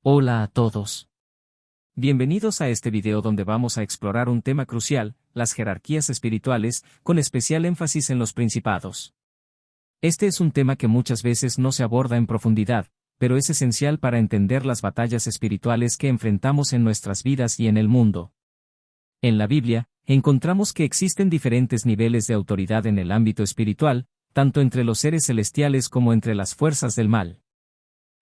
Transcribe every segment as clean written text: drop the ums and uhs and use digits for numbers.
Hola a todos. Bienvenidos a este video donde vamos a explorar un tema crucial, las jerarquías espirituales, con especial énfasis en los principados. Este es un tema que muchas veces no se aborda en profundidad, pero es esencial para entender las batallas espirituales que enfrentamos en nuestras vidas y en el mundo. En la Biblia, encontramos que existen diferentes niveles de autoridad en el ámbito espiritual, tanto entre los seres celestiales como entre las fuerzas del mal.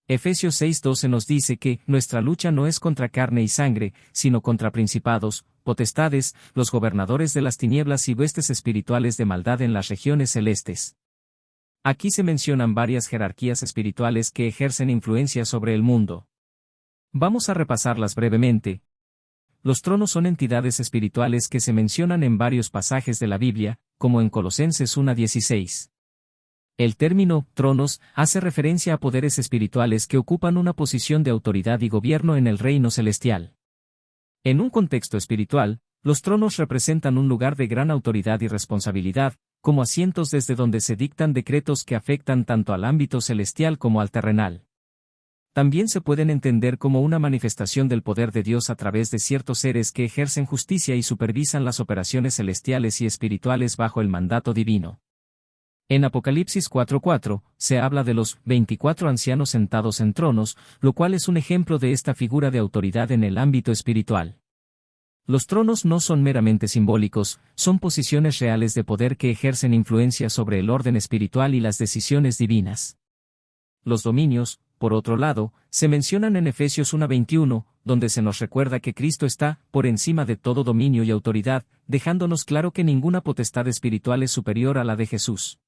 Efesios 6:12 nos dice que nuestra lucha no es contra carne y sangre, sino contra principados, potestades, los gobernadores de las tinieblas y huestes espirituales de maldad en las regiones celestes. Aquí se mencionan varias jerarquías espirituales que ejercen influencia sobre el mundo. Vamos a repasarlas brevemente. Los tronos son entidades espirituales que se mencionan en varios pasajes de la Biblia, como en Colosenses 1:16. El término tronos hace referencia a poderes espirituales que ocupan una posición de autoridad y gobierno en el reino celestial. En un contexto espiritual, los tronos representan un lugar de gran autoridad y responsabilidad, como asientos desde donde se dictan decretos que afectan tanto al ámbito celestial como al terrenal. También se pueden entender como una manifestación del poder de Dios a través de ciertos seres que ejercen justicia y supervisan las operaciones celestiales y espirituales bajo el mandato divino. En Apocalipsis 4:4, se habla de los 24 ancianos sentados en tronos, lo cual es un ejemplo de esta figura de autoridad en el ámbito espiritual. Los tronos no son meramente simbólicos, son posiciones reales de poder que ejercen influencia sobre el orden espiritual y las decisiones divinas. Los dominios, por otro lado, se mencionan en Efesios 1:21, donde se nos recuerda que Cristo está por encima de todo dominio y autoridad, dejándonos claro que ninguna potestad espiritual es superior a la de Jesús.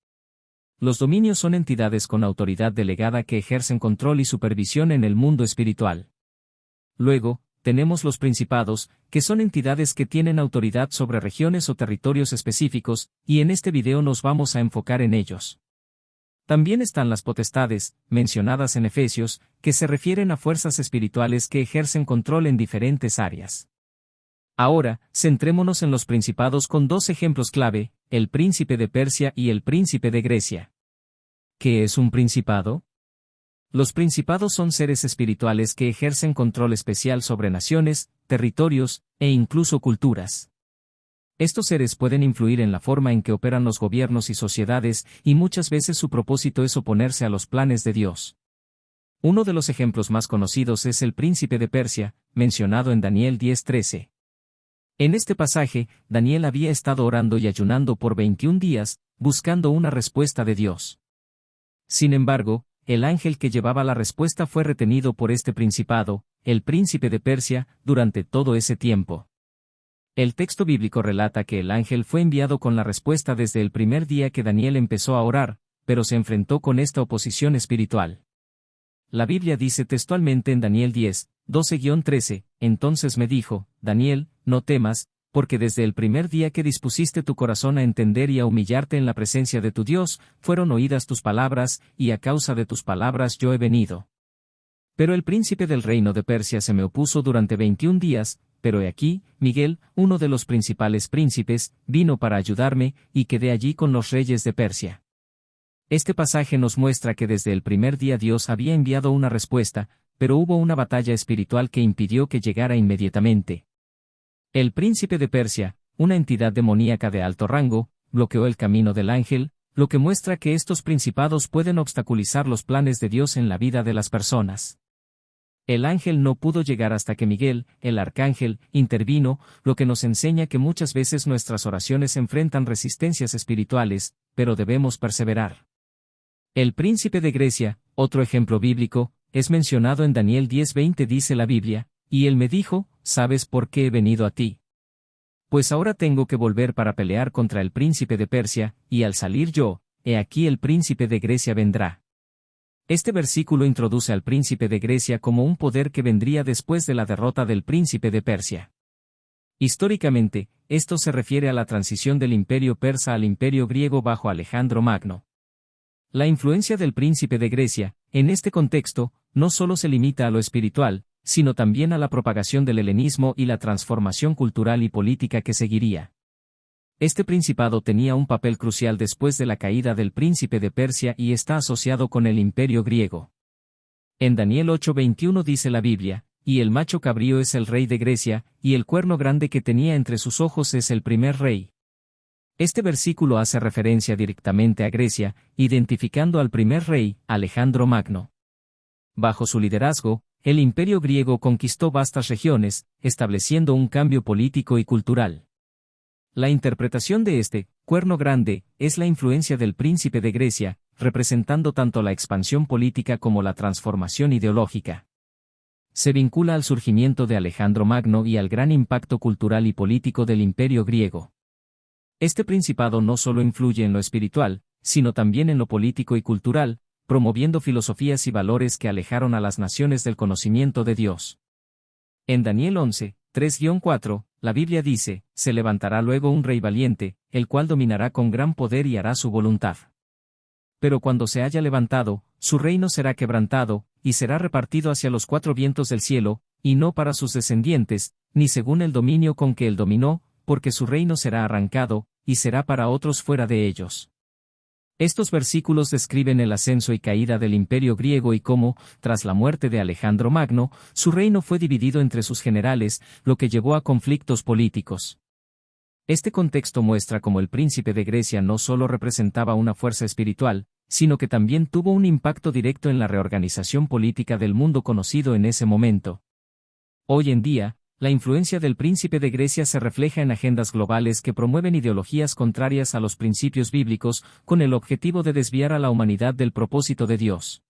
Los dominios son entidades con autoridad delegada que ejercen control y supervisión en el mundo espiritual. Luego, tenemos los principados, que son entidades que tienen autoridad sobre regiones o territorios específicos, y en este video nos vamos a enfocar en ellos. También están las potestades, mencionadas en Efesios, que se refieren a fuerzas espirituales que ejercen control en diferentes áreas. Ahora, centrémonos en los principados con dos ejemplos clave, el príncipe de Persia y el príncipe de Grecia. ¿Qué es un principado? Los principados son seres espirituales que ejercen control especial sobre naciones, territorios, e incluso culturas. Estos seres pueden influir en la forma en que operan los gobiernos y sociedades, y muchas veces su propósito es oponerse a los planes de Dios. Uno de los ejemplos más conocidos es el príncipe de Persia, mencionado en Daniel 10:13. En este pasaje, Daniel había estado orando y ayunando por 21 días, buscando una respuesta de Dios. Sin embargo, el ángel que llevaba la respuesta fue retenido por este principado, el príncipe de Persia, durante todo ese tiempo. El texto bíblico relata que el ángel fue enviado con la respuesta desde el primer día que Daniel empezó a orar, pero se enfrentó con esta oposición espiritual. La Biblia dice textualmente en Daniel 10:12-13, entonces me dijo, Daniel, no temas, porque desde el primer día que dispusiste tu corazón a entender y a humillarte en la presencia de tu Dios, fueron oídas tus palabras, y a causa de tus palabras yo he venido. Pero el príncipe del reino de Persia se me opuso durante 21 días, pero he aquí, Miguel, uno de los principales príncipes, vino para ayudarme, y quedé allí con los reyes de Persia. Este pasaje nos muestra que desde el primer día Dios había enviado una respuesta, pero hubo una batalla espiritual que impidió que llegara inmediatamente. El príncipe de Persia, una entidad demoníaca de alto rango, bloqueó el camino del ángel, lo que muestra que estos principados pueden obstaculizar los planes de Dios en la vida de las personas. El ángel no pudo llegar hasta que Miguel, el arcángel, intervino, lo que nos enseña que muchas veces nuestras oraciones enfrentan resistencias espirituales, pero debemos perseverar. El príncipe de Grecia, otro ejemplo bíblico, es mencionado en Daniel 10:20 dice la Biblia, y él me dijo, ¿sabes por qué he venido a ti? Pues ahora tengo que volver para pelear contra el príncipe de Persia, y al salir yo, he aquí el príncipe de Grecia vendrá. Este versículo introduce al príncipe de Grecia como un poder que vendría después de la derrota del príncipe de Persia. Históricamente, esto se refiere a la transición del imperio persa al imperio griego bajo Alejandro Magno. La influencia del príncipe de Grecia, en este contexto, no solo se limita a lo espiritual, sino también a la propagación del helenismo y la transformación cultural y política que seguiría. Este principado tenía un papel crucial después de la caída del príncipe de Persia y está asociado con el imperio griego. En Daniel 8:21 dice la Biblia, y el macho cabrío es el rey de Grecia, y el cuerno grande que tenía entre sus ojos es el primer rey. Este versículo hace referencia directamente a Grecia, identificando al primer rey, Alejandro Magno. Bajo su liderazgo, el imperio griego conquistó vastas regiones, estableciendo un cambio político y cultural. La interpretación de este cuerno grande es la influencia del príncipe de Grecia, representando tanto la expansión política como la transformación ideológica. Se vincula al surgimiento de Alejandro Magno y al gran impacto cultural y político del imperio griego. Este principado no solo influye en lo espiritual, sino también en lo político y cultural, promoviendo filosofías y valores que alejaron a las naciones del conocimiento de Dios. En Daniel 11, 3-4, la Biblia dice, se levantará luego un rey valiente, el cual dominará con gran poder y hará su voluntad. Pero cuando se haya levantado, su reino será quebrantado, y será repartido hacia los cuatro vientos del cielo, y no para sus descendientes, ni según el dominio con que él dominó, porque su reino será arrancado, y será para otros fuera de ellos. Estos versículos describen el ascenso y caída del imperio griego y cómo, tras la muerte de Alejandro Magno, su reino fue dividido entre sus generales, lo que llevó a conflictos políticos. Este contexto muestra cómo el príncipe de Grecia no solo representaba una fuerza espiritual, sino que también tuvo un impacto directo en la reorganización política del mundo conocido en ese momento. Hoy en día, la influencia del príncipe de Grecia se refleja en agendas globales que promueven ideologías contrarias a los principios bíblicos, con el objetivo de desviar a la humanidad del propósito de Dios.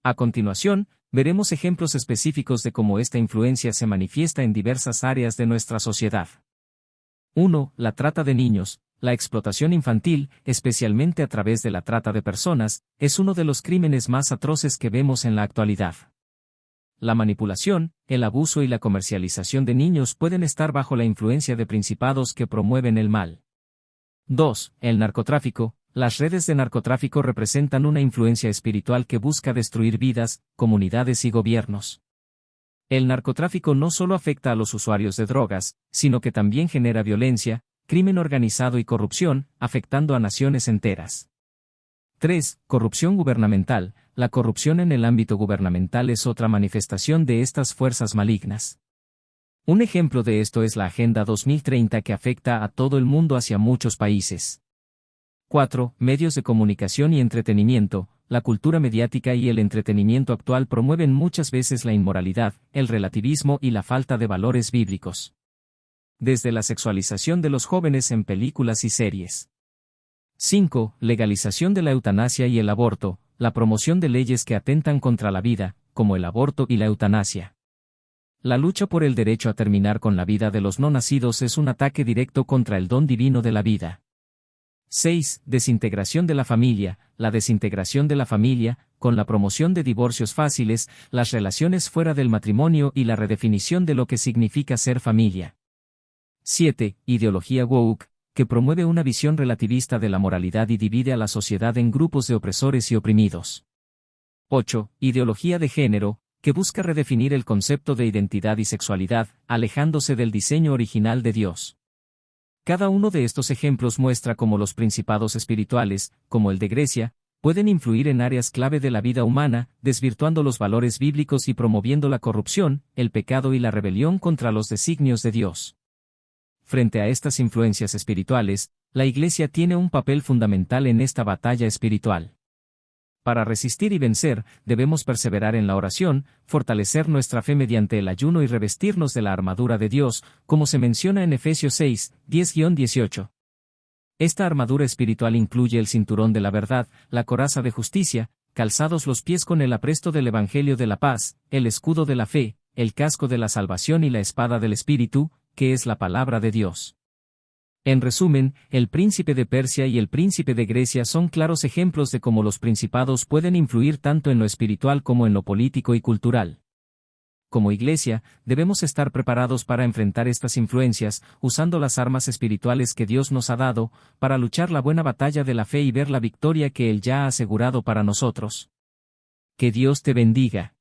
A continuación, veremos ejemplos específicos de cómo esta influencia se manifiesta en diversas áreas de nuestra sociedad. 1. La trata de niños. La explotación infantil, especialmente a través de la trata de personas, es uno de los crímenes más atroces que vemos en la actualidad. La manipulación, el abuso y la comercialización de niños pueden estar bajo la influencia de principados que promueven el mal. 2. El narcotráfico. Las redes de narcotráfico representan una influencia espiritual que busca destruir vidas, comunidades y gobiernos. El narcotráfico no solo afecta a los usuarios de drogas, sino que también genera violencia, crimen organizado y corrupción, afectando a naciones enteras. 3. Corrupción gubernamental. La corrupción en el ámbito gubernamental es otra manifestación de estas fuerzas malignas. Un ejemplo de esto es la Agenda 2030 que afecta a todo el mundo hacia muchos países. 4. Medios de comunicación y entretenimiento. La cultura mediática y el entretenimiento actual promueven muchas veces la inmoralidad, el relativismo y la falta de valores bíblicos. Desde la sexualización de los jóvenes en películas y series. 5. Legalización de la eutanasia y el aborto. La promoción de leyes que atentan contra la vida, como el aborto y la eutanasia. La lucha por el derecho a terminar con la vida de los no nacidos es un ataque directo contra el don divino de la vida. 6. Desintegración de la familia. La desintegración de la familia, con la promoción de divorcios fáciles, las relaciones fuera del matrimonio y la redefinición de lo que significa ser familia. 7. Ideología woke, que promueve una visión relativista de la moralidad y divide a la sociedad en grupos de opresores y oprimidos. 8. Ideología de género, que busca redefinir el concepto de identidad y sexualidad, alejándose del diseño original de Dios. Cada uno de estos ejemplos muestra cómo los principados espirituales, como el de Grecia, pueden influir en áreas clave de la vida humana, desvirtuando los valores bíblicos y promoviendo la corrupción, el pecado y la rebelión contra los designios de Dios. Frente a estas influencias espirituales, la Iglesia tiene un papel fundamental en esta batalla espiritual. Para resistir y vencer, debemos perseverar en la oración, fortalecer nuestra fe mediante el ayuno y revestirnos de la armadura de Dios, como se menciona en Efesios 6, 10-18. Esta armadura espiritual incluye el cinturón de la verdad, la coraza de justicia, calzados los pies con el apresto del Evangelio de la paz, el escudo de la fe, el casco de la salvación y la espada del Espíritu, que es la palabra de Dios. En resumen, el príncipe de Persia y el príncipe de Grecia son claros ejemplos de cómo los principados pueden influir tanto en lo espiritual como en lo político y cultural. Como Iglesia, debemos estar preparados para enfrentar estas influencias, usando las armas espirituales que Dios nos ha dado, para luchar la buena batalla de la fe y ver la victoria que Él ya ha asegurado para nosotros. Que Dios te bendiga.